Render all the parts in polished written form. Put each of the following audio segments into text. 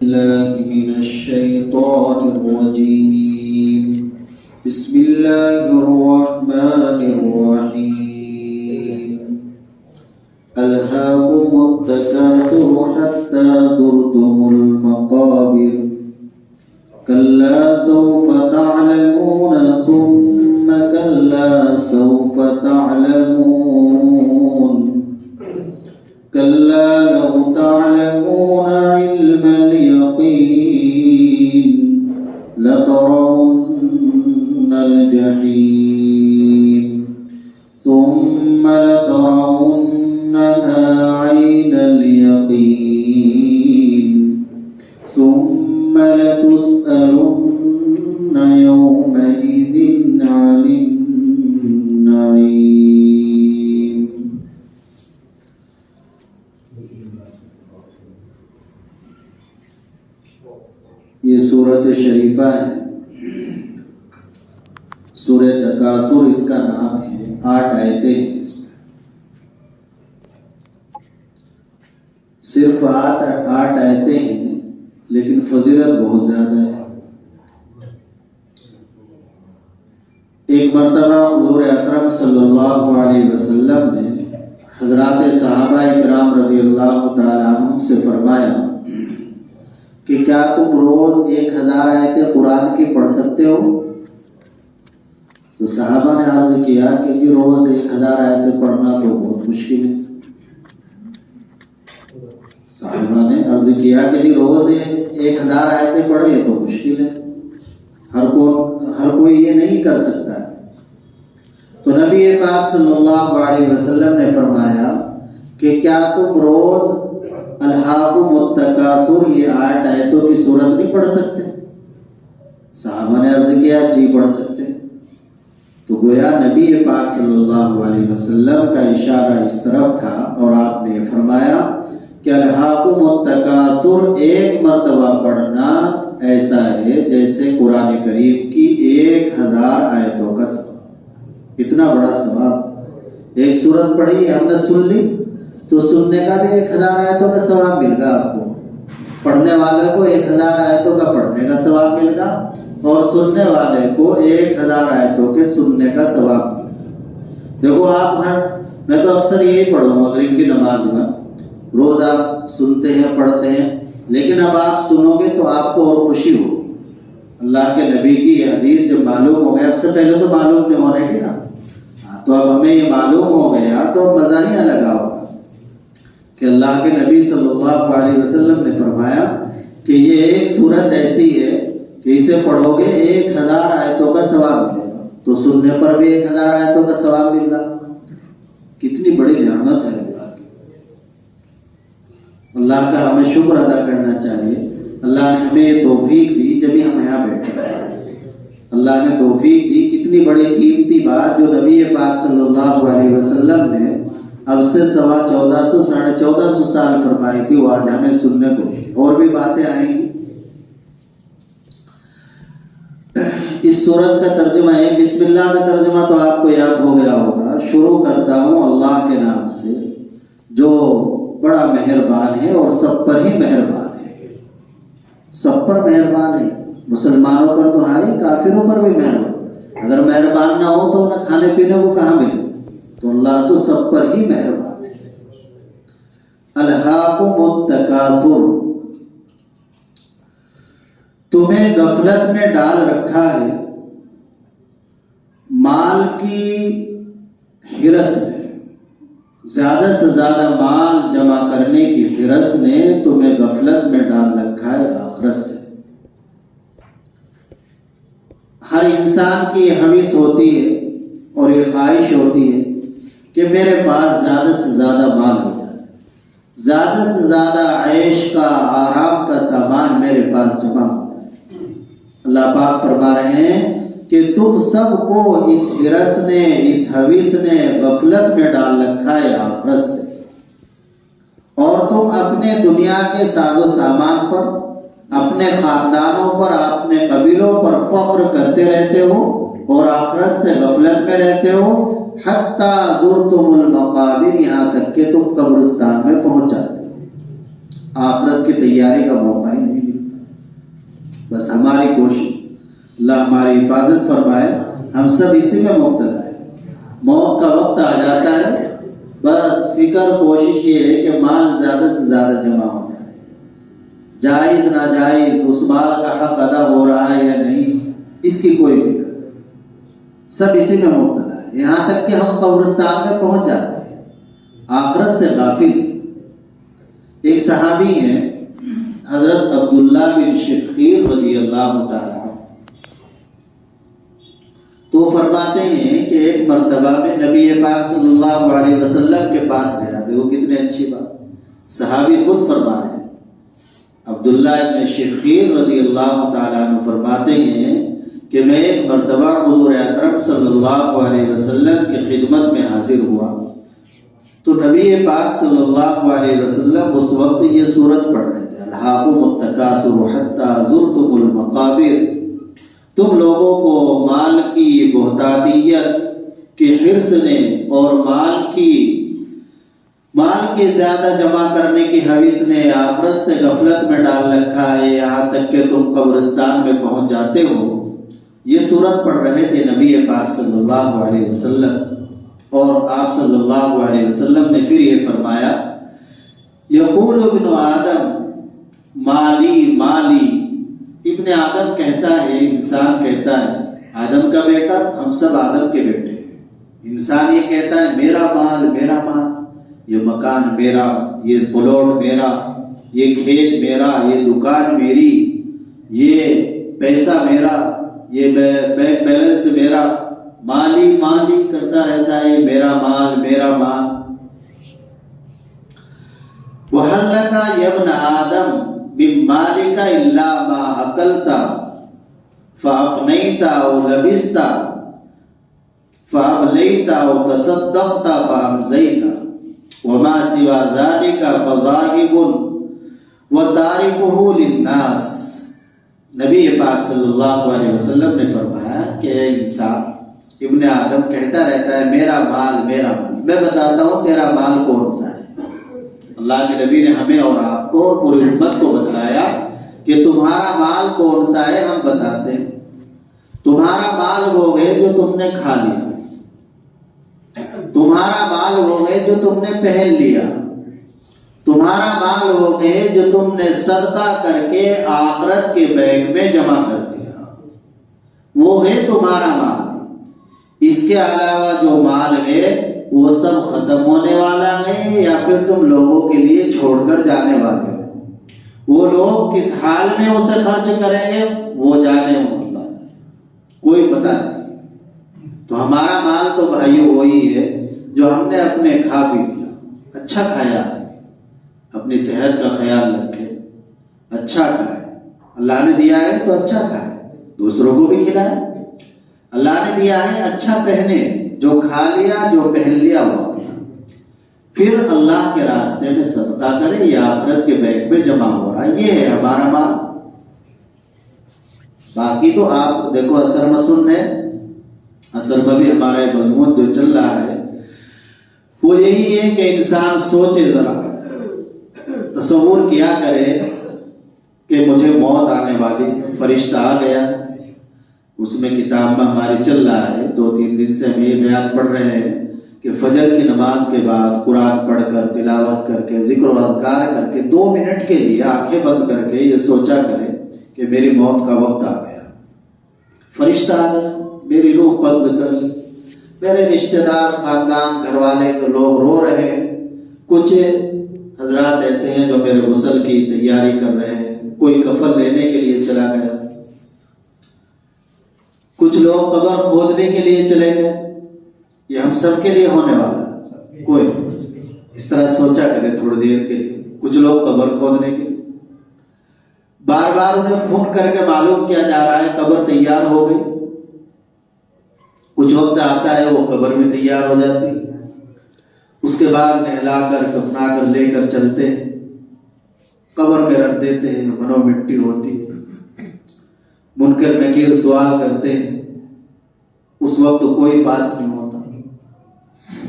الله من الشيطان الرجيم. بسم الله الرحمن الرحيم. ألهاكم التكاثر حتى زرتم المقابر كلا سوف تعلمون ثم كلا سوف تعلمون كلا لو تعلمون علم اليقين لترون الجحيم ثم لترونها عين اليقين ثم لتسألن يومئذ عن النعيم. یہ سورت شریفہ ہے، سورہ تکاثر اس کا نام ہے. 8 آیتیں ہیں اس میں. صرف 8 آیتیں ہیں لیکن فضیلت بہت زیادہ ہے. ایک مرتبہ حضور اکرم صلی اللہ علیہ وسلم نے حضرات صحابہ کرام رضی اللہ تعالی عنہم سے فرمایا کہ کیا تم روز 1000 آیتیں قرآن کی پڑھ سکتے ہو؟ تو صحابہ نے عرض کیا کہ جی روز 1000 آیتیں پڑھنا تو بہت مشکل ہے. صحابہ نے عرض کیا کہ جی روز 1000 آیتیں پڑھے تو مشکل ہے، ہر کوئی یہ نہیں کر سکتا ہے. تو نبی پاک صلی اللہ علیہ وسلم نے فرمایا کہ کیا تم روز الہاکم التکاثر یہ 8 آیتوں کی صورت نہیں پڑھ سکتے؟ صحابہ نے عرض کیا جی پڑھ سکتے. تو گویا نبی پاک صلی اللہ علیہ وسلم کا اشارہ اس طرف تھا اور آپ نے فرمایا کہ الہاکم التکاثر ایک مرتبہ پڑھنا ایسا ہے جیسے قرآن کریم کی 1000 آیتوں کا ثواب. اتنا بڑا ثواب. ایک سورت پڑھی ہم نے سن لی تو سننے کا بھی 1000 آیتوں کا ثواب مل گا آپ کو. پڑھنے والے کو 1000 آیتوں کا پڑھنے کا ثواب مل گا اور سننے والے کو 1000 آیتوں کے سننے کا ثواب مل گا. دیکھو آپ میں تو اکثر یہی پڑھوں مغرب کی نماز میں. روز آپ سنتے ہیں پڑھتے ہیں لیکن اب آپ سنو گے تو آپ کو اور خوشی ہو. اللہ کے نبی کی یہ حدیث جب معلوم ہو گیا، اب سے پہلے تو معلوم نہیں ہونے کی نا، تو اب ہمیں یہ معلوم ہو گیا تو مزہ ہی الگ ہوگا کہ اللہ کے نبی صلی اللہ علیہ وسلم نے فرمایا کہ یہ ایک سورت ایسی ہے کہ اسے پڑھو گے 1000 آیتوں کا ثواب ملے گا، تو سننے پر بھی 1000 آیتوں کا ثواب مل گا. کتنی بڑی نعمت ہے اللہ کی. اللہ کا ہمیں شکر ادا کرنا چاہیے. اللہ نے ہمیں یہ توفیق دی جبھی ہم یہاں بیٹھے ہیں. اللہ نے توفیق دی. کتنی بڑی قیمتی بات جو نبی پاک صلی اللہ علیہ وسلم نے اب سے 1450 ساڑھے 1400 سال فرمائی تھی، وہ آج ہمیں سننے کو. اور بھی باتیں آئیں گی. اس سورت کا ترجمہ ہے، بسم اللہ کا ترجمہ تو آپ کو یاد ہو گیا ہوگا. شروع کرتا ہوں اللہ کے نام سے جو بڑا مہربان ہے اور سب پر ہی مہربان ہے. سب پر مہربان ہے. مسلمانوں پر تو ہاں ہی، کافروں پر بھی مہربان. اگر مہربان نہ ہو تو انہیں کھانے پینے کو کہاں ملے؟ تو اللہ تو سب پر ہی مہربان ہے. الہاکم التکاثر، تمہیں غفلت میں ڈال رکھا ہے مال کی ہرس نے. زیادہ سے زیادہ مال جمع کرنے کی ہرس نے تمہیں غفلت میں ڈال رکھا ہے آخرت سے. ہر انسان کی یہ حوث ہوتی ہے اور یہ خواہش ہوتی ہے کہ میرے پاس زیادہ سے زیادہ مال ہو جائے، زیادہ سے زیادہ عیش کا آرام کا سامان میرے پاس جمع ہو جائے. اللہ پاک فرما رہے ہیں کہ تم سب کو اس ہرس نے، اس حوث نے غفلت میں ڈال رکھا ہے آخرت سے، اور تم اپنے دنیا کے ساز و سامان پر، اپنے خاندانوں پر، اپنے قبیلوں پر فخر کرتے رہتے ہو اور آخرت سے غفلت میں رہتے ہو. حتیٰ زرتم المقابر، یہاں تک کہ تم قبرستان میں پہنچ جاتے ہو. آخرت کی تیاری کا موقع ہی نہیں ملتا. ہماری حفاظت فرمائے. ہم سب اسی میں مبتلا ہے. موت کا وقت آ جاتا ہے، بس فکر کوشش یہ ہے کہ مال زیادہ سے زیادہ جمع ہو جائے، جائز ناجائز اس مال کا حق ادا ہو رہا ہے یا نہیں، اس کی کوئی فکر نہیں. سب اسی میں مبتلا ہے، یہاں تک کہ ہم قبرستان میں پہنچ جاتے ہیں آخرت سے غافل. ایک صحابی ہیں حضرت عبداللہ بن شخیر رضی اللہ تعالیٰ، تو فرماتے ہیں کہ ایک مرتبہ میں نبی پاک صلی اللہ علیہ وسلم کے پاس گیا. دیکھو کتنی اچھی بات، صحابی خود فرما رہے ہیں. عبداللہ بن شخیر رضی اللہ تعالیٰ عنہ فرماتے ہیں کہ میں ایک مرتبہ حضور اکرم صلی اللہ علیہ وسلم کی خدمت میں حاضر ہوا تو نبی پاک صلی اللہ علیہ وسلم اس وقت یہ سورت پڑھ رہے تھے، الہاکم التکاثر حتی زرتم المقابر. تم لوگوں کو مال کی بہتاتیت کے حرص نے اور مال کے زیادہ جمع کرنے کی حوث نے آخرت سے غفلت میں ڈال رکھا ہے، یہاں تک کہ تم قبرستان میں پہنچ جاتے ہو. یہ سورت پڑھ رہے تھے نبی پاک صلی اللہ علیہ وسلم، اور آپ صلی اللہ علیہ وسلم نے پھر یہ فرمایا، یقول ابن آدم مالی مالی. ابن آدم کہتا ہے، انسان کہتا ہے، آدم کا بیٹا، ہم سب آدم کے بیٹے ہیں. انسان یہ کہتا ہے میرا مال میرا مال، یہ مکان میرا، یہ پلاٹ میرا، یہ کھیت میرا، یہ دکان میری، یہ پیسہ میرا، یہ بینک بیلنس میرا. مالی مالی کرتا رہتا ہے، میرا مال میرا مال. وَهَلْ لَكَ يَا ابْنَ آدَمَ مِن مَالِكَ إِلَّا مَا أَكَلْتَ فَأَفْنَيْتَ أَوْ لَبِسْتَ فَأَبْلَيْتَ أَوْ تَصَدَّقْتَ فَأَمْسَيْتَ وَمَا سِوَى ذَلِكَ فَذَاهِبٌ وَتَارِكُهُ لِلنَّاسِ. نبی پاک صلی اللہ علیہ وسلم نے فرمایا کہ انسان ابن آدم کہتا رہتا ہے میرا مال میرا مال. میں بتاتا ہوں تیرا مال کون سا ہے. اللہ کے نبی نے ہمیں اور آپ کو اور پوری امت کو بتایا کہ تمہارا مال کون سا ہے. ہم بتاتے ہیں تمہارا مال وہ ہے جو تم نے کھا لیا، تمہارا مال وہ ہے جو تم نے پہن لیا، تمہارا مال وہ ہے جو تم نے صدقہ کر کے آخرت کے بینک میں جمع کر دیا، وہ ہے تمہارا مال. اس کے علاوہ جو مال ہے وہ سب ختم ہونے والا ہے یا پھر تم لوگوں کے لیے چھوڑ کر جانے والے ہو. وہ لوگ کس حال میں اسے خرچ کریں گے وہ جانے اللہ، کوئی پتہ نہیں. تو ہمارا مال تو بھائیو وہی ہے جو ہم نے اپنے کھا پی لیا، اچھا کھایا، اپنی صحت کا خیال رکھے، اچھا کھائے. اللہ نے دیا ہے تو اچھا کھائے، دوسروں کو بھی کھلائے. اللہ نے دیا ہے اچھا پہنے، جو کھا لیا جو پہن لیا وہ اپنا، پھر اللہ کے راستے میں صدقہ کرے، یہ آخرت کے بینک میں جمع ہو رہا ہے. یہ ہے ہمارا مال. باقی تو آپ دیکھو اثر مسن ہے، اثر میں بھی ہمارا مضمون جو چل رہا ہے وہ یہی ہے کہ انسان سوچے، ذرا تصور کیا کرے کہ مجھے موت آنے والی، فرشتہ آ گیا. اس میں کتاب میں ہماری چل رہا ہے، 2-3 دن سے ہم یہ بیان پڑھ رہے ہیں کہ فجر کی نماز کے بعد قرآن پڑھ کر، تلاوت کر کے، ذکر و اذکار کر کے 2 منٹ کے لیے آنکھیں بند کر کے یہ سوچا کرے کہ میری موت کا وقت آ گیا، فرشتہ آ گیا، میری روح قبض کر لی. میرے رشتہ دار، خاندان، گھر والے کے لوگ رو رہے ہیں. کچھ حضرات ایسے ہیں جو میرے غسل کی تیاری کر رہے ہیں، کوئی کفن لینے کے لیے چلا گیا، کچھ لوگ قبر کھودنے کے لیے چلے گئے. یہ ہم سب کے لیے ہونے والا ہے. کوئی اس طرح سوچا کرے تھوڑی دیر کے لیے. کچھ لوگ قبر کھودنے کے لیے، بار بار انہیں فون کر کے معلوم کیا جا رہا ہے قبر تیار ہو گئی. کچھ وقت آتا ہے وہ قبر بھی تیار ہو جاتی، اس کے بعد نہلا کر کفنا کر لے کر چلتے ہیں، قبر میں رکھ دیتے ہیں. منو مٹی ہوتی، منکر نکیر سوال کرتے ہیں. اس وقت کوئی پاس نہیں ہوتا،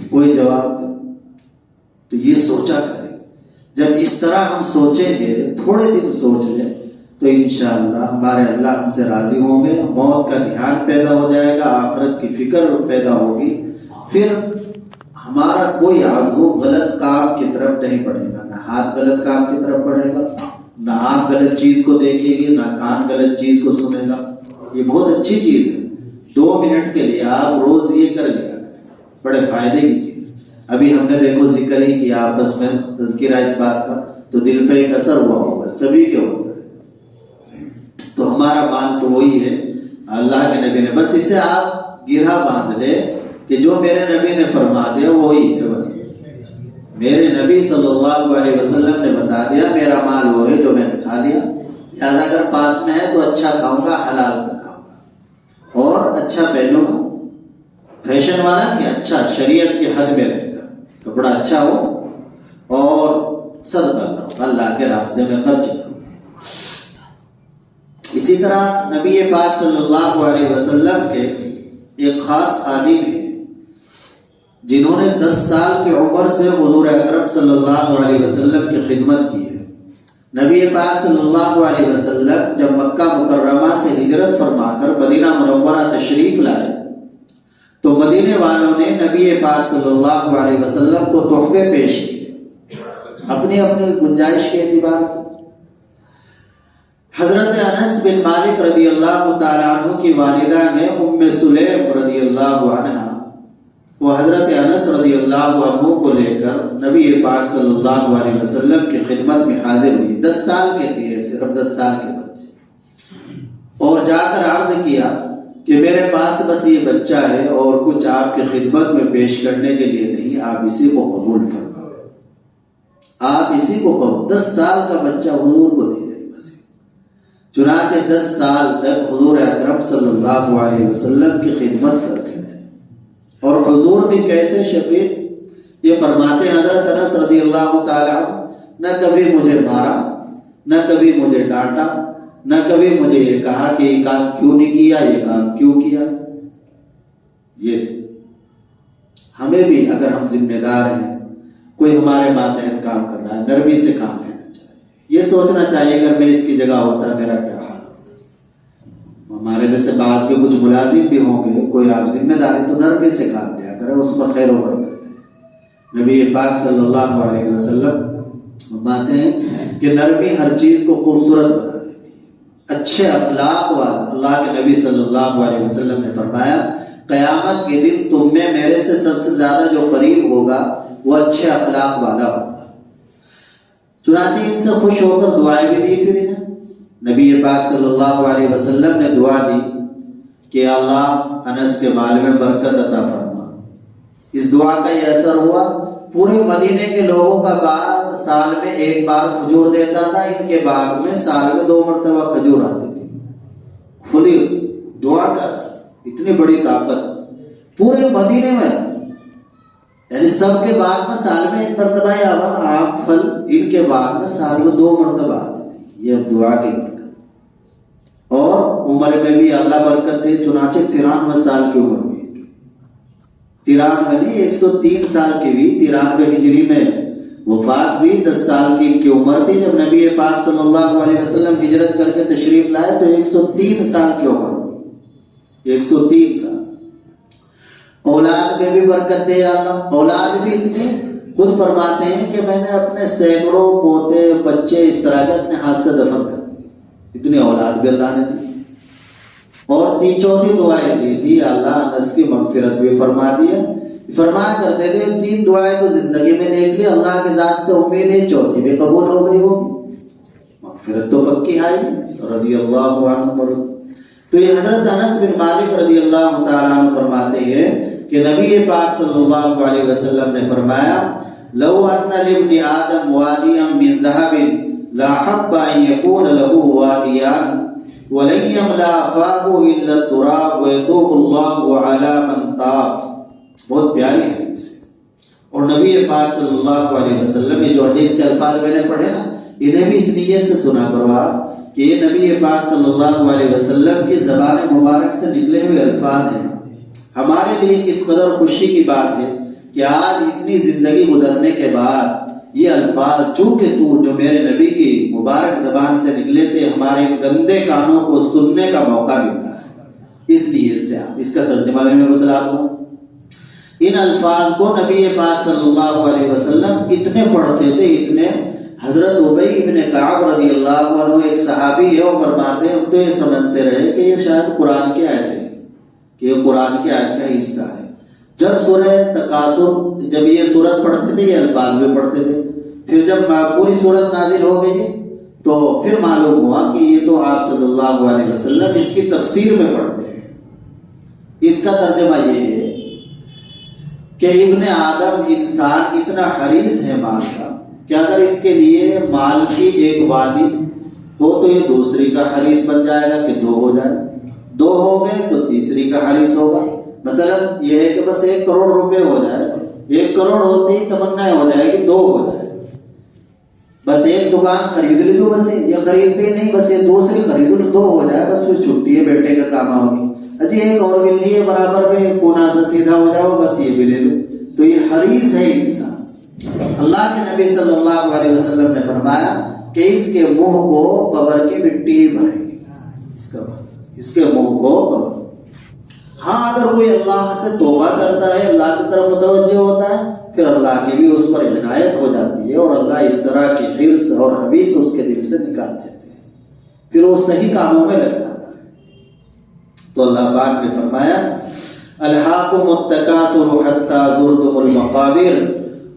کوئی جواب دے. تو یہ سوچا کرے. جب اس طرح ہم سوچیں گے، تھوڑے دن سوچ لیں، تو انشاءاللہ ہمارے اللہ ہم سے راضی ہوں گے، موت کا دھیان پیدا ہو جائے گا، آخرت کی فکر پیدا ہوگی، پھر ہمارا کوئی عزم غلط کام کی طرف نہیں بڑھے گا، نہ ہاتھ غلط کام کی طرف بڑھے گا، نہ آنکھ غلط چیز کو دیکھے گی، نہ کان غلط چیز کو سنے گا۔ یہ بہت اچھی چیز ہے، 2 منٹ کے لیے آپ روز یہ کر لیا کریں، بڑے فائدے کی چیز۔ ابھی ہم نے دیکھو ذکر ہی کیا آپس میں تذکرہ اس بات کا، تو دل پہ ایک اثر ہوا ہوگا، سبھی کے ہوتا ہے۔ تو ہمارا مال تو وہی ہے، اللہ کے نبی نے بس اسے آپ گرہ باندھ لے کہ جو میرے نبی نے فرما دیا وہی ہے، بس میرے نبی صلی اللہ علیہ وسلم نے بتا دیا میرا مال وہ ہے جو میں نے کھا لیا، لہٰذا اگر پاس میں ہے تو اچھا کھاؤں گا، حلال کا کھاؤں گا، اور اچھا پہنوں گا، فیشن والا نہیں، اچھا شریعت کے حد میں رہے گا، کپڑا اچھا ہو، اور صدقہ کرو، اللہ کے راستے میں خرچ کرو۔ اسی طرح نبی پاک صلی اللہ علیہ وسلم کے ایک خاص خادم ہیں جنہوں نے 10 سال کی عمر سے حضور اکرم صلی اللہ علیہ وسلم کی خدمت کی ہے۔ نبی پاک صلی اللہ علیہ وسلم جب مکہ مکرمہ سے ہجرت فرما کر مدینہ منورہ تشریف لائے تو مدینے والوں نے نبی پاک صلی اللہ علیہ وسلم کو تحفے پیش کیے اپنی اپنی گنجائش کے اعتبار سے۔ حضرت انس بن مالک رضی اللہ تعالی عنہ کی والدہ ہیں ام سلیم رضی اللہ عنہ، وہ حضرت انس رضی اللہ عنہ کو لے کر نبی پاک صلی اللہ علیہ وسلم کی خدمت میں حاضر ہوئی۔ 10 سال کے تھے، صرف 10 سال کے بچے، اور جا کر عرض کیا کہ میرے پاس بس یہ بچہ ہے اور کچھ آپ کی خدمت میں پیش کرنے کے لیے نہیں، آپ اسی کو قبول فرمائیں، آپ اسی کو قبول۔ 10 سال کا بچہ حضور کو دے دیں بس۔ چنانچہ 10 سال تک حضور اکرم صلی اللہ علیہ وسلم کی خدمت کرتے ہیں، اور حضور بھی کیسے شفیق، یہ فرماتے ہیں حضرت انس رضی اللہ تعالی عنہ، نہ کبھی مجھے مارا، نہ کبھی مجھے ڈانٹا، نہ کبھی مجھے یہ کہا کہ یہ کام کیوں نہیں کیا، یہ کام کیوں کیا۔ یہ ہمیں بھی اگر ہم ذمہ دار ہیں، کوئی ہمارے ماتحت کام کر رہا ہے، نرمی سے کام لینا چاہیے، یہ سوچنا چاہیے اگر میں اس کی جگہ ہوتا میرا کیا حال ہوتا۔ ہمارے میں سے بعض کے کچھ ملازم بھی ہوں گے، کوئی آپ ذمہ داری تو نرمی سے کام لیا کرے، اس میں خیر و برکت ہے۔ نبی پاک صلی اللہ علیہ وسلم باتیں ہیں کہ نرمی ہر چیز کو خوبصورت بنا دیتی ہے، اچھے اخلاق والا۔ اللہ کے نبی صلی اللہ علیہ وسلم نے فرمایا قیامت کے دن تم میں میرے سے سب سے زیادہ جو قریب ہوگا وہ اچھے اخلاق والا ہوگا۔ چنانچہ ان سے خوش ہو کر دعائیں بھی دی پھر انہیں۔ نبی پاک صلی اللہ علیہ وسلم نے دعا دی کہ اللہ انس کے مال میں برکت عطا فرما۔ اس دعا کا یہ اثر ہوا، پورے مدینے کے لوگوں کا باغ سال میں 1 بار کھجور دیتا تھا، ان کے باغ میں سال میں 2 مرتبہ کھجور آتی تھی۔ کھلی دعا کا اثر، اتنی بڑی طاقت پورے مدینے میں، یعنی سب کے باغ میں سال میں 1 مرتبہ ہی آم پھل، ان کے باغ میں سال میں 2 مرتبہ آتی تھی۔ یہ دعا کی برکت، اور عمر میں بھی اللہ برکت دے۔ چنانچہ 93 سال کی عمر ہوئی، 93 نہیں 103 سال کی ہوئی، 93 ہجری میں وفات ہوئی۔ 10 سال کی ان کی عمر تھی جب نبی پاک صلی اللہ علیہ وسلم ہجرت کر کے تشریف لائے، تو 103 سال کی عمر ہوئی، 103 سال۔ اولاد میں بھی برکت دے اللہ، اولاد بھی اتنی، خود فرماتے ہیں کہ میں نے اپنے سینکڑوں پوتے بچے اس طرح کے اپنے ہاتھ سے دفن کر دیے، اتنی اولاد بھی اللہ نے دی۔ اور 3 دعائیں دی تھی، اللہ انس کی مغفرت بھی فرما دیا، فرمایا کرتے تھے 3 دعائیں تو زندگی میں دیکھ لی، اللہ کے ذات سے امید ہے 4تھی بھی قبول ہو گئی ہوگی، مغفرت تو پکی ہے رضی اللہ عنہ۔ تو یہ حضرت انس بن مالک رضی اللہ تعالیٰ عنہ فرماتے ہیں کہ نبی پاک صلی اللہ علیہ وسلم نے فرمایا لو ان لابن آدم وادیا من ذهب لاحب ان يكون له وادیان ولن يملا فاه الا التراب ويتوب الله على من تاب۔ بہت پیاری حدیث ہے، اور نبی پاک صلی اللہ علیہ وسلم یہ جو حدیث کے الفاظ میں نے پڑھے نا، انہیں بھی اس نیت سے سنا کرو آپ کہ یہ نبی پاک صلی اللہ علیہ وسلم کی زبان مبارک سے نکلے ہوئے الفاظ ہیں۔ ہمارے لیے کس قدر خوشی کی بات ہے کہ آج اتنی زندگی گزرنے کے بعد یہ الفاظ چونکہ تو جو میرے نبی کی مبارک زبان سے نکلے تھے ہمارے گندے کانوں کو سننے کا موقع ملتا ہے، اس لیے سے آپ اس کا ترجمہ میں بتلا دوں۔ ان الفاظ کو نبی پاک صلی اللہ علیہ وسلم اتنے پڑھتے تھے، اتنے، حضرت ابی بن کعب رضی اللہ عنہ ایک صحابی ہے، وہ فرماتے ہیں ہم تو یہ سمجھتے رہے کہ یہ شاید قرآن کی آیت ہے، کہ یہ قرآن کی آیت کا حصہ ہے۔ جب سورہ تکاثر، جب یہ سورت پڑھتے تھے یہ الفاظ بھی پڑھتے تھے، پھر جب پوری سورت نازل ہو گئی تو پھر معلوم ہوا کہ یہ تو آپ صلی اللہ علیہ وسلم اس کی تفسیر میں پڑھتے ہیں۔ اس کا ترجمہ یہ ہے کہ ابن آدم انسان اتنا حریص ہے مال کا کہ اگر اس کے لیے مال کی ایک وادی ہو تو یہ دوسری کا حریص بن جائے گا کہ دو ہو جائے، دو ہو گئے تو تیسری کا حریص ہوگا۔ مثلا یہ ہے کہ بس 1 کروڑ روپے ہو جائے، 1 کروڑ ہوتے ہی تمنا ہو جائے کہ 2 ہو جائے، بس ایک دکان خرید لی جو بس یہ خریدتے نہیں، بس یہ دوسری خرید لو 2 ہو جائے، بس پھر چھٹی ہے بیٹے کا کام ہوگی، اجی ایک اور مل رہی ہے برابر میں، کونا سے سیدھا ہو جاؤ بس یہ بھی لے لو۔ تو یہ حریص ہے انسان۔ اللہ کے نبی صلی اللہ علیہ وسلم نے فرمایا کہ اس کے منہ کو قبر کی مٹی ہی بھرے گی، اس کے منہ کو قبر۔ ہاں اگر کوئی اللہ سے توبہ کرتا ہے، اللہ کی طرف متوجہ ہوتا ہے، پھر اللہ کی بھی اس پر عنایت ہو جاتی ہے اور اللہ اس طرح کی حرص اور حبیث اس کے دل سے نکال دیتے ہیں، پھر وہ صحیح کاموں میں لگ جاتا ہے۔ تو اللہ پاک نے فرمایا الہاکم التکاثر حتی زرتم المقابر،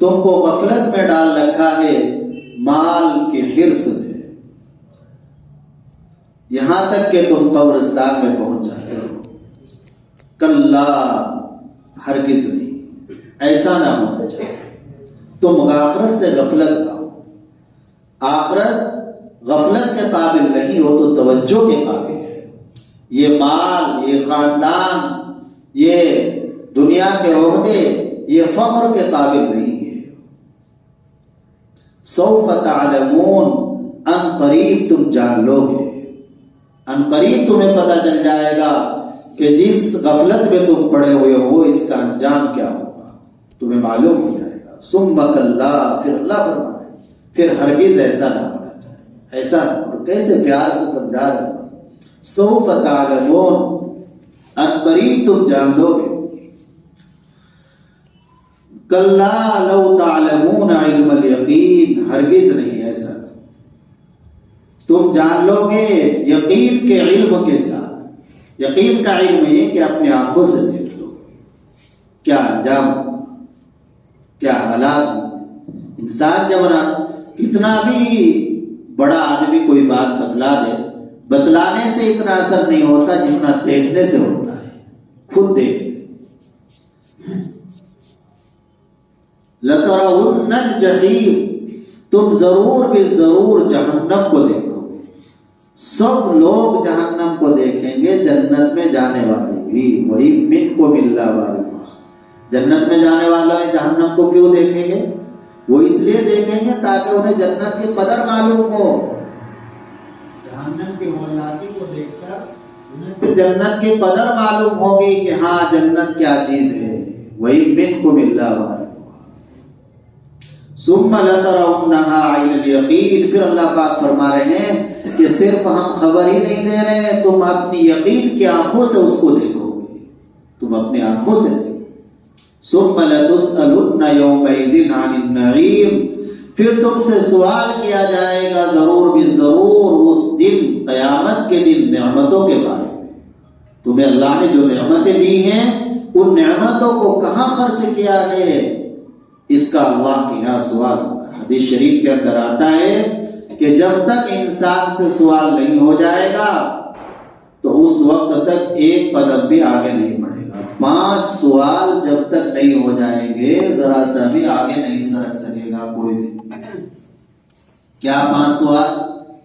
تم کو غفلت میں ڈال رکھا ہے مال کی حرص نے، یہاں تک کہ تم قبرستان میں پہنچ جاتے ہو۔ کلا، ہرگز نہیں، ایسا نہ ہونا چاہیے، تم آخرت سے غفلت نہ ہو، آخرت غفلت کے قابل نہیں ہو تو توجہ کے قابل ہے۔ یہ مال، یہ خاندان، یہ دنیا کے عہدے، یہ فخر کے قابل نہیں ہے۔ سوف تعلمون، ان قریب تم جان لو گے، ان قریب تمہیں پتہ چل جائے گا کہ جس غفلت میں تم پڑے ہوئے ہو اس کا انجام کیا ہوگا، تمہیں معلوم ہو جائے گا۔ ثم کلا، پھر اللہ فرمائے پھر ہرگز ایسا نہ ہونا چاہیے، ایسا نہ کرو۔ کیسے پیار سے سمجھا رہے ہیں، سوف تعلمون، ان قریب تم جان لو گے۔ کلا لو تعلمون علم الیقین، ہرگز نہیں ایسا، تم جان لو گے یقین کے علم کے ساتھ۔ یقین کا علم یہ کہ اپنے آنکھوں سے دیکھ لو کیا انجام ہوگا، کیا حالات ہوگا۔ انسان جب کتنا بھی بڑا آدمی کوئی بات بتلا دے، بتلانے سے اتنا اثر نہیں ہوتا جتنا دیکھنے سے ہوتا ہے۔ خود دیکھ لَتَرَوُنَّ الْجَحِيمَ، تم ضرور بھی ضرور جہنم کو دیکھو گے۔ سب لوگ جہنم کو دیکھیں گے، جنت میں جانے والے بھی۔ وہی مِنْكُمْ إِلَّا وَارِدُهَا، جنت میں جانے والے جہنم کو کیوں دیکھیں گے؟ وہ اس لیے دیکھیں گے تاکہ انہیں جنت کی قدر معلوم ہو۔ جہنم کی ہولناکی کو دیکھ کر انہیں جنت کی قدر معلوم ہوگی کہ ہاں جنت کیا چیز ہے۔ وہی مِنْكُمْ إِلَّا وَارِدُهَا ثم لترونها عین الیقین، پھر اللہ پاک فرما رہے ہیں کہ صرف ہم خبر ہی نہیں دے رہے ہیں، تم اپنی یقین کی آنکھوں سے اس کو دیکھو گے، تم اپنی آنکھوں سے دیکھو۔ ثم لتسألن یومئذ عن النعیم، پھر تم سے سوال کیا جائے گا ضرور بھی ضرور اس دن، قیامت کے دن، نعمتوں کے بارے میں۔ تمہیں اللہ نے جو نعمتیں دی ہیں ان نعمتوں کو کہاں خرچ کیا ہے، اس کا اللہ کے یہاں سوال ہوگا۔ حدیث شریف کے اندر آتا ہے کہ جب تک انسان سے سوال نہیں ہو جائے گا تو اس وقت تک ایک قدم بھی آگے نہیں بڑھے گا۔ 5 سوال جب تک نہیں ہو جائیں گے ذرا سا بھی آگے نہیں سرک سکے گا کوئی بھی۔ کیا 5 سوال؟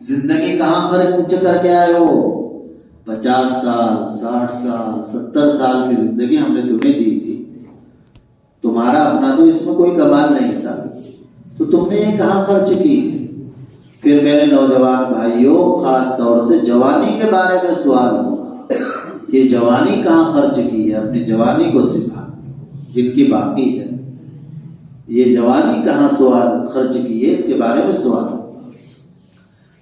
زندگی کہاں خرچ کر کے آئے ہو؟ 50 سال، 60 سال، 70 سال کی زندگی ہم نے تمہیں دی تھی، تمہارا اپنا تو اس میں کوئی کمال نہیں تھا، تو تم نے یہ کہاں خرچ کی؟ پھر میرے نوجوان بھائیوں، خاص طور سے جوانی کے بارے میں سوال ہوگا، یہ جوانی کہاں خرچ کی ہے؟ اپنی جوانی کو سکھا، جن کی باقی ہے یہ جوانی کہاں سوال خرچ کی ہے اس کے بارے میں سوال ہوگا،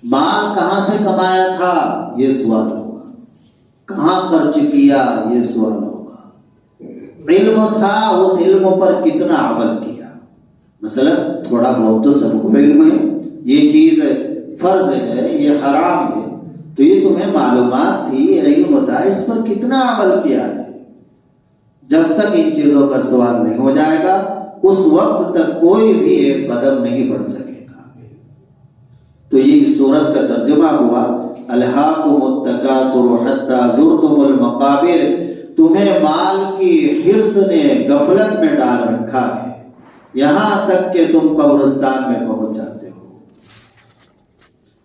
مال کہاں سے کمایا تھا یہ سوال ہوگا، کہاں خرچ کیا یہ سوال ہوگا، علم تھا اس علم پر کتنا عمل کیا، مثلا تھوڑا بہت تو سب کو علم ہے، یہ چیز فرض ہے یہ حرام ہے، تو یہ تمہیں معلومات تھی، علم تھا، اس پر کتنا عمل کیا ہے؟ جب تک ان چیزوں کا سوال نہیں ہو جائے گا اس وقت تک کوئی بھی ایک قدم نہیں بڑھ سکے گا۔ تو یہ اس سورت کا ترجمہ ہوا الہاکم التکاثر حتی زرتم المقابر، تمہیں مال کی حرص نے غفلت میں ڈال رکھا ہے یہاں تک کہ تم قبرستان میں پہنچ جاتے ہو۔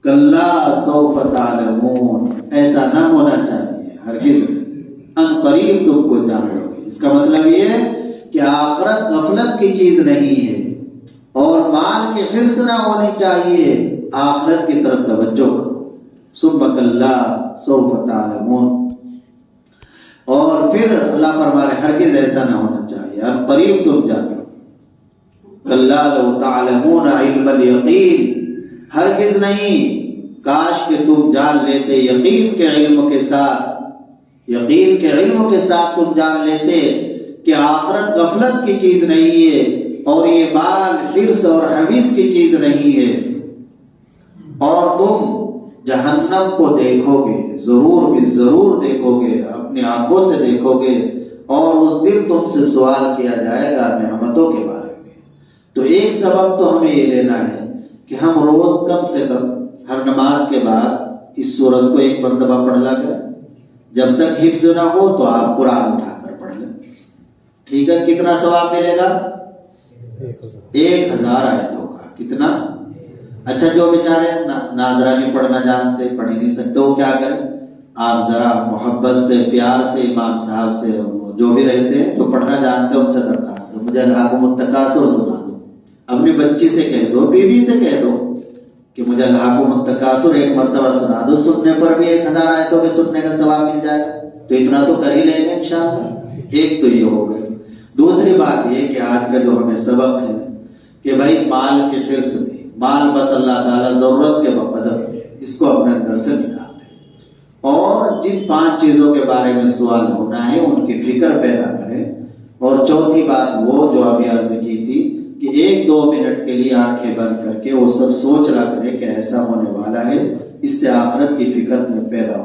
کلا سوف تعلمون، ایسا نہ ہونا چاہیے ہرگز، ان قریب تم کو جان لو گے۔ اس کا مطلب یہ ہے کہ آخرت غفلت کی چیز نہیں ہے، اور مال کی حرص نہ ہونی چاہیے، آخرت کی طرف توجہ کرو۔ ثم کلا سوف تعلمون، اور پھر اللہ فرما رہے ہرگز ایسا نہ ہونا چاہیے، ان قریب تم جان لو گے۔ کلا لو تعلمون علم الیقین، ہرگز نہیں، کاش کہ تم جان لیتے یقین کے علم کے ساتھ، یقین کے علم کے ساتھ تم جان لیتے کہ آخرت غفلت کی چیز نہیں ہے، اور یہ مال حرص اور حویث کی چیز نہیں ہے، اور تم جہنم کو دیکھو گے، ضرور بھی ضرور دیکھو گے، اپنی آنکھوں سے دیکھو گے، اور اس دن تم سے سوال کیا جائے گا نعمتوں کے بارے میں۔ تو ایک سبب تو ہمیں یہ لینا ہے کہ ہم روز کم سے کم ہر نماز کے بعد اس سورت کو ایک مرتبہ پڑھ لا کریں، جب تک حفظ نہ ہو تو آپ قرآن اٹھا کر پڑھ لیں، ٹھیک ہے؟ کتنا ثواب ملے گا؟ 1000 آیتوں کا۔ کتنا؟ اچھا جو بیچارے نادرا نہیں پڑھنا جانتے، پڑھ ہی نہیں سکتے، وہ کیا کریں؟ آپ ذرا محبت سے پیار سے امام صاحب سے جو بھی رہتے ہیں جو پڑھنا جانتے ہیں ان سے درخواست کرو، مجھے الہاکم التکاثر سنا دو، اپنی بچی سے کہہ دو، بیوی سے کہہ دو کہ مجھے الہاکم التکاثر ایک مرتبہ سنا دو، سننے پر بھی 1000 آیتوں کے سننے کا ثواب مل جائے گا، تو اتنا تو کر ہی لیں گے انشاءاللہ۔ ایک تو یہ ہو گئی۔ دوسری بات یہ کہ آج کا جو ہمیں سبق ہے کہ بھائی مال کے حرص میں، مال بس اللہ تعالیٰ ضرورت کے بقدر ہے، اس کو اپنے اندر سے نکال دیں، اور جن 5 چیزوں کے بارے میں سوال ہونا ہے ان کی فکر پیدا کریں۔ اور چوتھی بات وہ جو ابھی عرض کی تھی کہ 1-2 منٹ کے لیے آنکھیں بند کر کے وہ سب سوچ رہا کرے کہ ایسا ہونے والا ہے، اس سے آخرت کی فکر پیدا ہو۔